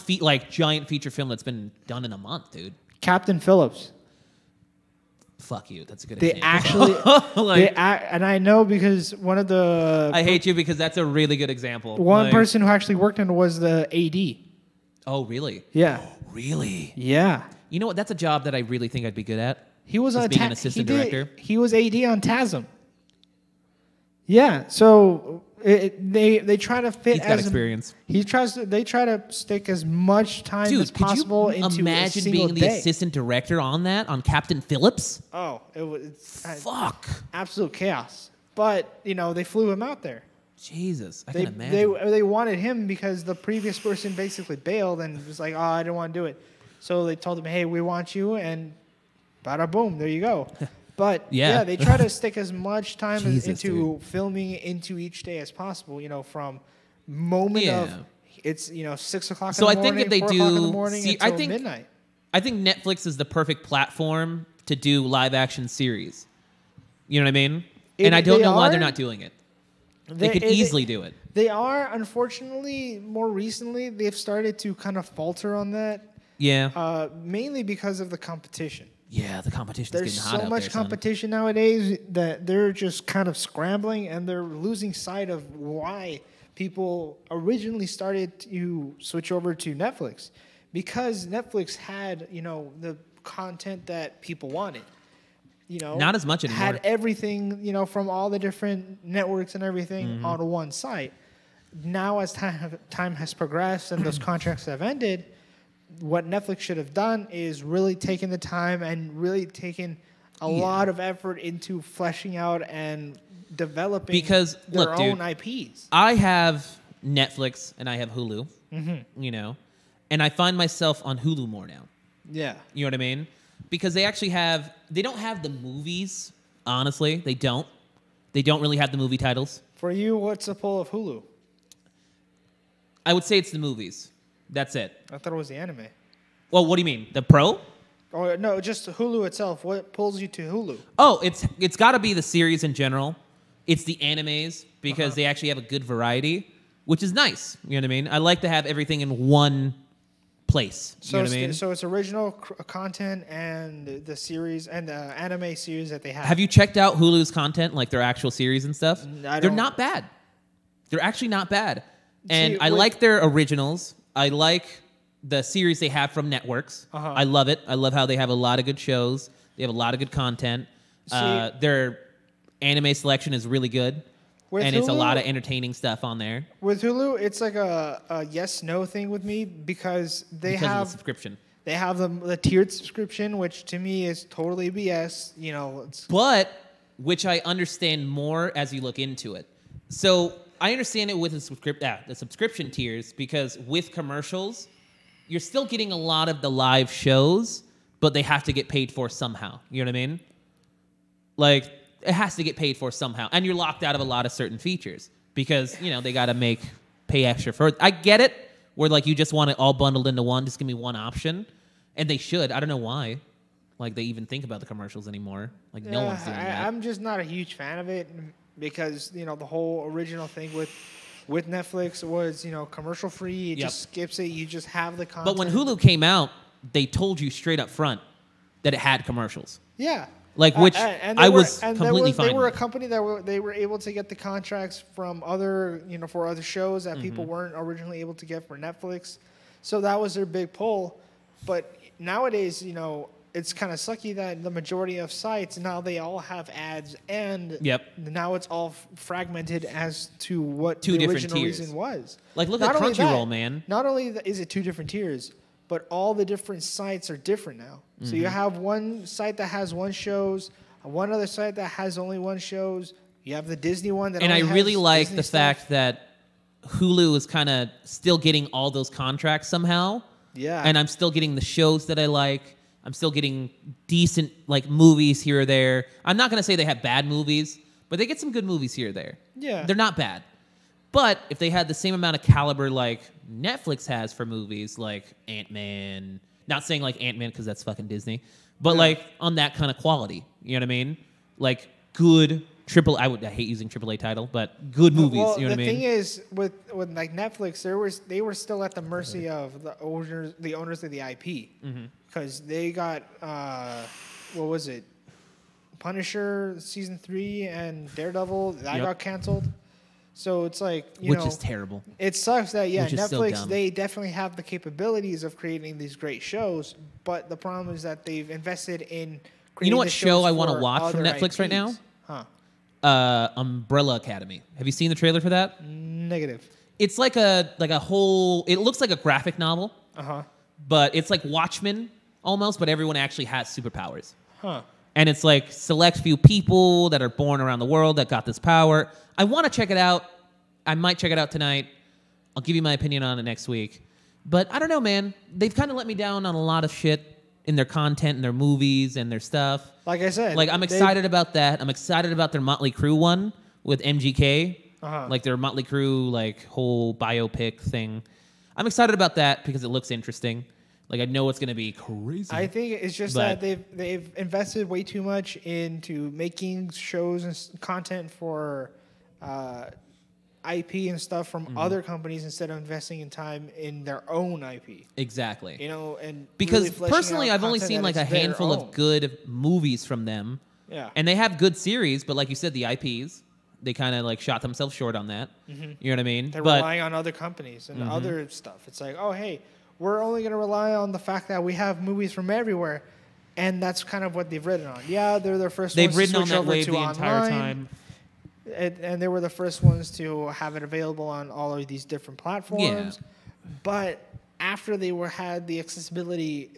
giant feature film that's been done in a month, dude. Captain Phillips. Fuck you. That's a good They example. actually, Like, and I know because one of the I hate you because that's a really good example. one Like- person who actually worked on it was the AD. Oh, really? Yeah, Really? yeah. You know what? That's a job that I really think I'd be good at. He was As on being an assistant director. He was AD on TASM. Yeah, so they try to fit. He's got experience. They try to stick as much time as Dude, could possible you into a imagine single being the day. assistant director on Captain Phillips? Oh, it was Fuck. absolute chaos. but they flew him out there. Jesus, I can imagine. They wanted him because the previous person basically bailed and was like, oh, I didn't want to do it. So they told him, hey, we want you, and bada boom, there you go. But yeah, they try to stick as much time into filming into each day as possible. From moment of it's 6 o'clock. So in the morning, I think if they 4 do, o'clock in the morning until midnight. I think Netflix is the perfect platform to do live action series. You know what I mean? And I don't know why they're not doing it. They could easily do it. They are, unfortunately, more recently, they've started to kind of falter on that. Yeah. Mainly because of the competition. Yeah, the competition is getting hot out there. There's so much competition nowadays that they're just kind of scrambling, and they're losing sight of why people originally started to switch over to Netflix. Because Netflix had, the content that people wanted. Not as much anymore. Had everything, from all the different networks and everything on one site. Now, as time has progressed and those contracts have ended, what Netflix should have done is really taken the time and really taken a lot of effort into fleshing out and developing their own IPs. I have Netflix and I have Hulu, and I find myself on Hulu more now. Yeah. You know what I mean? Because they don't have the movies, honestly. They don't really have the movie titles. For you, what's the pull of Hulu? I would say it's the movies. That's it. I thought it was the anime. Well, what do you mean? The Pro? Oh, no, just Hulu itself. What pulls you to Hulu? Oh, it's got to be the series in general. It's the animes because they actually have a good variety, which is nice. You know what I mean? I like to have everything in one place. You know what I mean? So it's original content and the series and the anime series that they have. Have you checked out Hulu's content, like their actual series and stuff? They're not bad. They're actually not bad. And I like their originals. I like the series they have from networks. I love it. I love how they have a lot of good shows. They have a lot of good content. Their anime selection is really good. And it's a lot of entertaining stuff on there. With Hulu, it's like a yes-no thing with me because they have of the subscription. They have the tiered subscription, which to me is totally BS. But which I understand more as you look into it. So I understand it with the subscription tiers because with commercials, you're still getting a lot of the live shows, but they have to get paid for somehow. You know what I mean? Like, it has to get paid for somehow. And you're locked out of a lot of certain features because, they got to pay extra for it. I get it, where, you just want it all bundled into one. Just give me one option. And they should. I don't know why. They even think about the commercials anymore. No one's doing that. I'm just not a huge fan of it. Because, the whole original thing with Netflix was, commercial free. It just skips it. You just have the content. But when Hulu came out, they told you straight up front that it had commercials. Yeah. Which I was completely fine with. They were a company that they were able to get the contracts from other, for other shows that people weren't originally able to get for Netflix. So that was their big pull. But nowadays, it's kind of sucky that the majority of sites now they all have ads, and now it's all fragmented as to what the original reason was. Look at Crunchyroll, man. Not only is it two different tiers, but all the different sites are different now. So you have one site that has one shows, one other site that has only one shows. You have the Disney one that. And only I really like Disney the fact that Hulu is kind of still getting all those contracts somehow. Yeah. And I'm still getting the shows that I like. I'm still getting decent movies here or there. I'm not going to say they have bad movies, but they get some good movies here or there. Yeah. They're not bad. But if they had the same amount of caliber like Netflix has for movies like Ant-Man, not saying Ant-Man because that's fucking Disney, but on that kind of quality. You know what I mean? Good I hate using AAA title, but good movies. Well, you know what I mean? The thing is, with Netflix, they were still at the mercy of the owners of the IP, because they got what was it, Punisher season 3 and Daredevil that got canceled. So it's which is terrible. It sucks that Netflix, they definitely have the capabilities of creating these great shows, but the problem is that they've invested in creating. You know what show I want to watch from Netflix right now? Umbrella Academy. Have you seen the trailer for that? Negative. It's like a whole. It looks like a graphic novel. But it's like Watchmen almost, but everyone actually has superpowers. And it's like select few people that are born around the world that got this power. I want to check it out. I might check it out tonight. I'll give you my opinion on it next week. But I don't know, man. They've kind of let me down on a lot of shit in their content and their movies and their stuff. Like I said. Like, I'm excited about that. I'm excited about their Motley Crue one with MGK. Uh-huh. Like, their Motley Crue, like, whole biopic thing. I'm excited about that because it looks interesting. Like, I know it's going to be crazy. I think it's just that they've invested way too much into making shows and content for IP and stuff from other companies instead of investing in time in their own IP. Exactly. You know, and because really personally, I've only content seen like a handful of good movies from them. Yeah. And they have good series, but like you said, the IPs, they kind of like shot themselves short on that. Mm-hmm. You know what I mean? They're relying on other companies and other stuff. It's like, oh, hey, we're only going to rely on the fact that we have movies from everywhere. And that's kind of what they've ridden on. Yeah, they're their first They've ones ridden to on switch that over wave to the online. entire time. And they were the first ones to have it available on all of these different platforms. Yeah. But after they had the accessibility,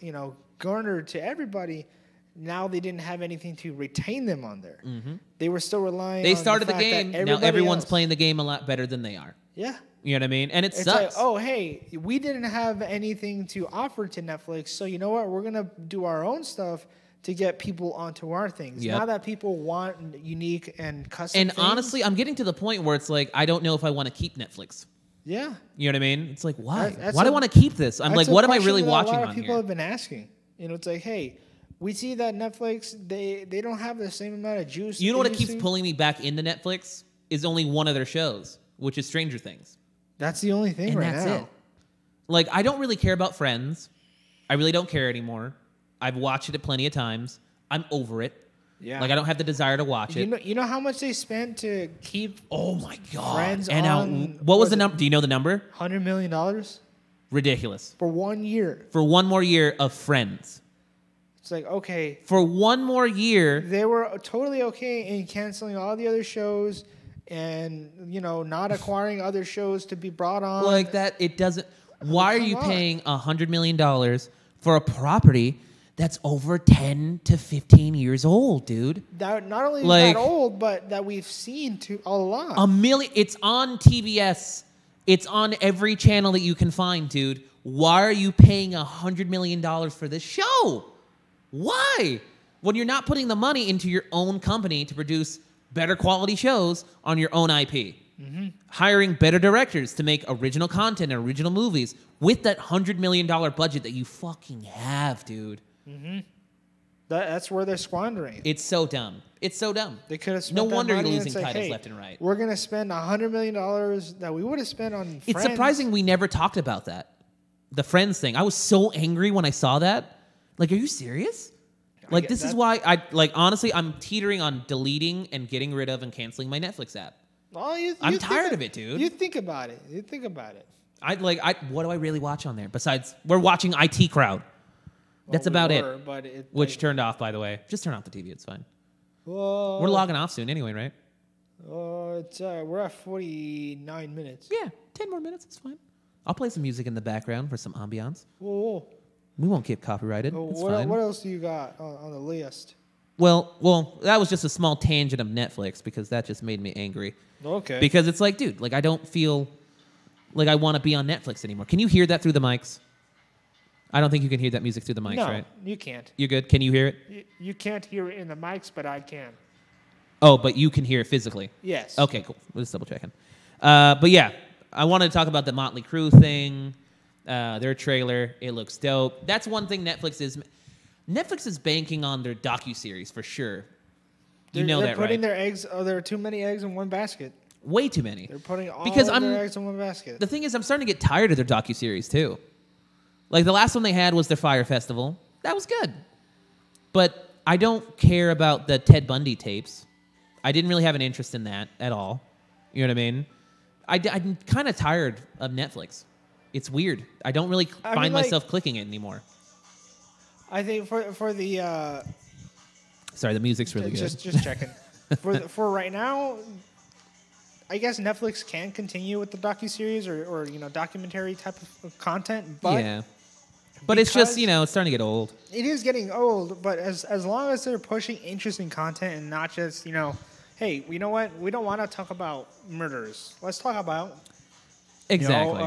garnered to everybody, now they didn't have anything to retain them on there. Mm-hmm. They were still relying. They started the game. Now everyone's playing the game a lot better than they are. Yeah. You know what I mean? And it's like, oh, hey, we didn't have anything to offer to Netflix, so you know what? We're gonna do our own stuff to get people onto our things. Yep. Now that people want unique and custom things. Honestly, I'm getting to the point where it's like, I don't know if I want to keep Netflix. Yeah. You know what I mean? It's like, why? Why do I want to keep this? I'm like, what am I really watching on here? A lot of people have been asking. It's like, hey, we see that Netflix, they don't have the same amount of juice. You know what keeps pulling me back into Netflix? Is only one of their shows, which is Stranger Things. That's the only thing right now. That's it. Like, I don't really care about Friends. I really don't care anymore. I've watched it plenty of times. I'm over it. Yeah. Like, I don't have the desire to watch it. You know how much they spent to keep Oh, my God. Friends and on... what was the number? Do you know the number? $100 million? Ridiculous. For 1 year. For one more year of Friends. It's like, okay. For one more year. They were totally okay in canceling all the other shows and, not acquiring other shows to be brought on. Like that, it doesn't... Why are you paying $100 million for a property that's over 10 to 15 years old, dude? That not only is that old, but that we've seen a lot. It's on TBS. It's on every channel that you can find, dude. Why are you paying $100 million for this show? Why? When you're not putting the money into your own company to produce better quality shows on your own IP. Mm-hmm. Hiring better directors to make original content and original movies with that $100 million budget that you fucking have, dude. Mm-hmm. That's where they're squandering. It's so dumb. It's so dumb. They could have spent no wonder you're losing titles left and right. We're going to spend $100 million that we would have spent on Friends. It's surprising we never talked about that. The Friends thing. I was so angry when I saw that. Like, are you serious? Like, this is why honestly, I'm teetering on deleting and getting rid of and canceling my Netflix app. Well, I'm tired of it, dude. You think about it. What do I really watch on there? Besides, we're watching IT Crowd. That's about it. Which turned off, by the way. Just turn off the TV. It's fine. We're logging off soon anyway, right? We're at 49 minutes. Yeah, 10 more minutes. It's fine. I'll play some music in the background for some ambiance. Whoa. We won't get copyrighted. It's fine. What else do you got on the list? Well, that was just a small tangent of Netflix because that just made me angry. Okay. Because it's like, dude, like I don't feel like I want to be on Netflix anymore. Can you hear that through the mics? I don't think you can hear that music through the mics, right? No, you can't. You good? Can you hear it? You can't hear it in the mics, but I can. Oh, but you can hear it physically? Yes. Okay, cool. We're just double checking. But yeah, I wanted to talk about the Motley Crue thing. Their trailer, it looks dope. That's one thing Netflix is banking on their docuseries for sure. They're putting their eggs. Oh, there are too many eggs in one basket. Way too many. They're putting all their eggs in one basket. The thing is, I'm starting to get tired of their docuseries too. Like the last one they had was their Fire Festival. That was good, but I don't care about the Ted Bundy tapes. I didn't really have an interest in that at all. You know what I mean? I'm kind of tired of Netflix. It's weird. I don't really find myself clicking it anymore. I think for the sorry, the music's really good. Just checking. for right now, I guess Netflix can continue with the docuseries or documentary type of content, but But it's just, Because it's starting to get old. it is getting old, but as long as they're pushing interesting content and not just, hey, you know what? We don't want to talk about murders. Let's talk about Exactly.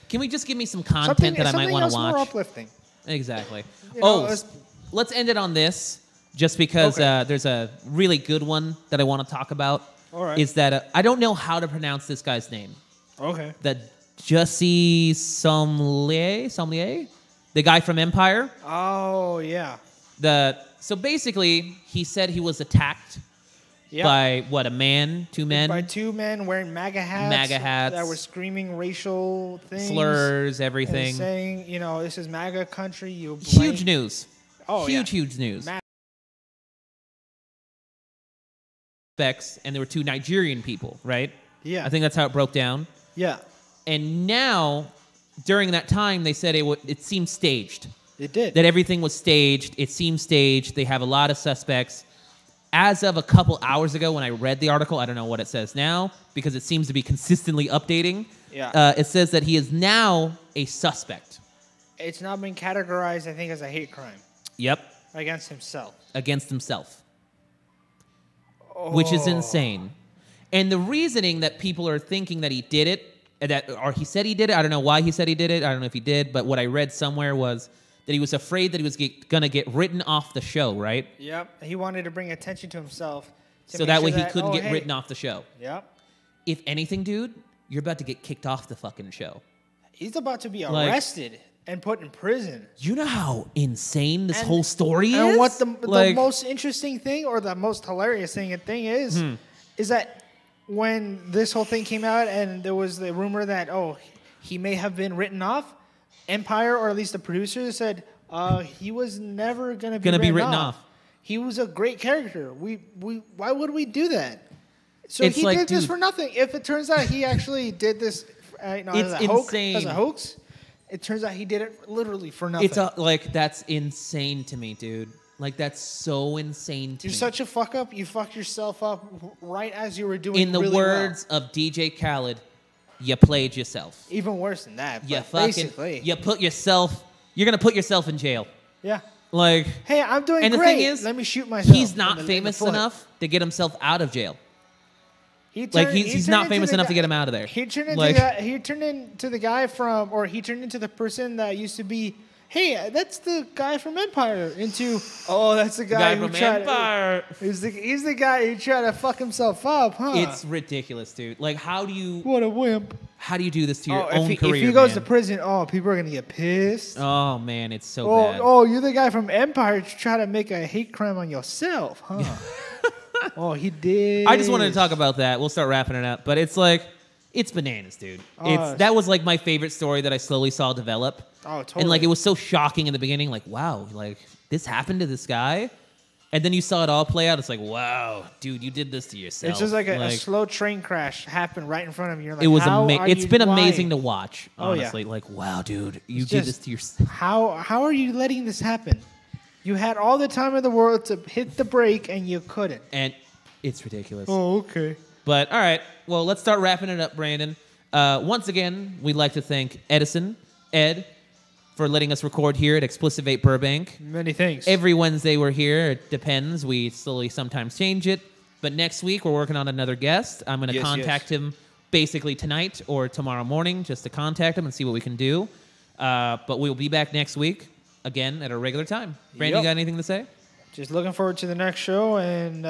Can we just give me some content that I might want to watch? More uplifting. Exactly. know, Let's end it on this, just because Okay. there's a really good one that I want to talk about. All right. Is that I don't know how to pronounce this guy's name. Okay. That Jussie Sommelier, the guy from Empire. Oh yeah. So basically, he said he was attacked Yeah. by what, a man, two men, By two men wearing MAGA hats. That were screaming racial things. slurs, And everything. saying, this is MAGA country. You Huge news. Oh, huge news. And there were two Nigerian people, right? Yeah. I think that's how it broke down. Yeah. And now, during that time, they said it seemed staged. It did. That everything was staged. It seemed staged. They have a lot of suspects. As of a couple hours ago, when I read the article, I don't know what it says now, because it seems to be consistently updating. Yeah. It says that he is now a suspect. It's not been categorized, I think, as a hate crime Yep. against himself. Against himself. Which is insane. And the reasoning that people are thinking that he did it, or he said he did it, I don't know why he said he did it, I don't know if he did, but what I read somewhere was that he was afraid that he was going to get written off the show, right? Yep. He wanted to bring attention to himself. So that way he couldn't get written off the show. Yep. If anything, dude, you're about to get kicked off the fucking show. He's about to be arrested and put in prison. You know how insane this whole story is? And what the most interesting thing, or the most hilarious thing is that when this whole thing came out and there was the rumor that, he may have been written off, Empire, or at least the producers, said he was never going to be written off. He was a great character. Why would we do that? So he did this for nothing. If it turns out he actually did this as a hoax, it turns out he did it literally for nothing. That's insane to me, dude. That's so insane to me. You're such a fuck up. You fucked yourself up right as you were doing. In the really words of DJ Khaled, you played yourself. Even worse than that. You basically, you're gonna put yourself in jail. Yeah. Hey, I'm doing and great. The thing is, let me shoot myself. He's not famous enough to get himself out of jail. He's not famous enough to get him out of there. He turned into the guy he turned into the person that used to be, hey, that's the guy from Empire, into, that's the guy from Empire. He's the guy who tried to fuck himself up, huh? It's ridiculous, dude. How do you... What a wimp. How do you do this to your own career, if he goes to prison, people are going to get pissed. Oh, man, it's so bad. You're the guy from Empire to try to make a hate crime on yourself, huh? He did. I just wanted to talk about that. We'll start wrapping it up. But it's it's bananas, dude. That was my favorite story that I slowly saw develop. Oh, totally. And it was so shocking in the beginning. Wow, this happened to this guy. And then you saw it all play out. It's wow, dude, you did this to yourself. It's just like a slow train crash happened right in front of you. You're like, it was it's been amazing to watch, honestly. Oh, yeah. Wow, dude, you did this to yourself. How are you letting this happen? You had all the time in the world to hit the brake, and you couldn't. And it's ridiculous. Oh, okay. But, all right. Well, let's start wrapping it up, Brandon. Once again, we'd like to thank Ed, for letting us record here at Explicit Vape Burbank. Many thanks. Every Wednesday we're here. It depends. We slowly sometimes change it. But next week, we're working on another guest. I'm going to contact him basically tonight or tomorrow morning just to contact him and see what we can do. But we'll be back next week. Again, at a regular time. Brandon, you got anything to say? Just looking forward to the next show and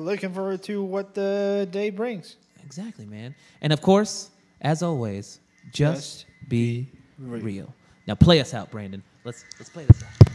looking forward to what the day brings. Exactly, man. And of course, as always, just be real. Now play us out, Brandon. Let's play this out.